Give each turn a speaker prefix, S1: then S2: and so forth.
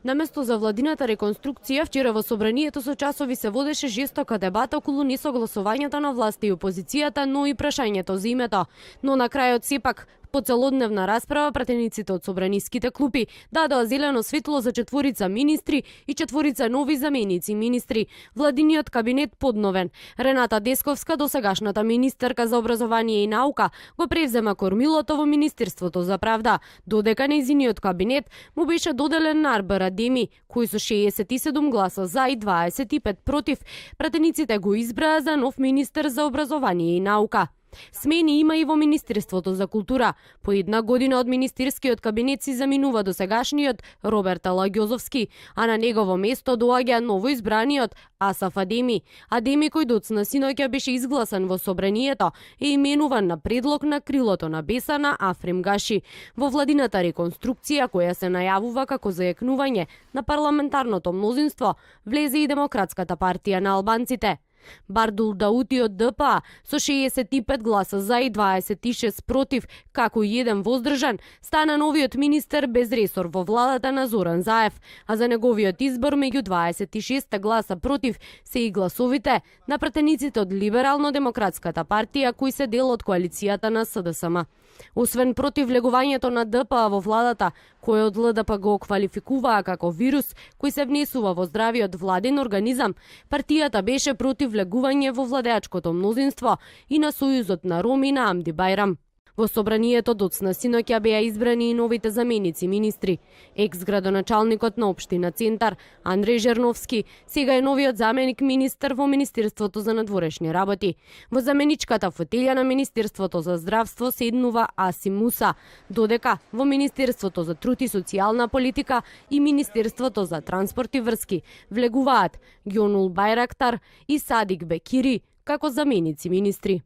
S1: Наместо за владината реконструкција, вчера во собранието со часови се водеше жестока дебата околу несогласувањето на власта и опозицијата, но и прашањето за името. Но на крајот сепак, по целодневна расправа, пратениците од собраниските клупи дадоа зелено светло за 4 министри и 4 нови заменици министри. Владиниот кабинет подновен. Рената Десковска, досегашната министерка за образование и наука, го превзема кормилото во Министерството за правда, додека нејзиниот кабинет му беше доделен на Арбер Адеми, кој со 67 гласа за и 25 против, пратениците го избраа за нов министер за образование и наука. Смени има и во Министерството за култура. По 1 година од министерскиот кабинет си заминува досегашниот Роберт Алагјозовски, а на негово место доаѓа новоизбраниот Асаф Адеми. Адеми, кој доцна синоќа беше изгласан во собранието, е именуван на предлог на крилото на Бесана Афрем Гаши. Во владината реконструкција, која се најавува како зајакнување на парламентарното мнозинство, влезе и Демократската партија на албанците. Бардул Даути од ДПА со 65 гласа за и 26 против, како и 1 воздржан, стана новиот министер без ресор во владата на Зоран Заев, а за неговиот избор меѓу 26 гласа против се и гласовите на пратениците од Либерално-демократската партија, кои се дел од коалицијата на СДСМ. Освен против влегувањето на ДПА во владата, кој од ЛДП го квалификуваа како вирус кој се внесува во здравиот владен организам, партијата беше против влегување во владеачкото мнозинство и на Сојузот на Роми на Амди Бајрам. Во собранието доцна синоќа беа избрани и новите заменици министри. Екс-градоначалникот на општина Центар, Андреј Жерновски, сега е новиот заменик министер во Министерството за надворешни работи. Во заменичката фотелја на Министерството за здравство седнува Асим Муса, додека во Министерството за труд и социјална политика и Министерството за транспорт и врски влегуваат Гјонул Бајрактар и Садик Бекири како заменици министри.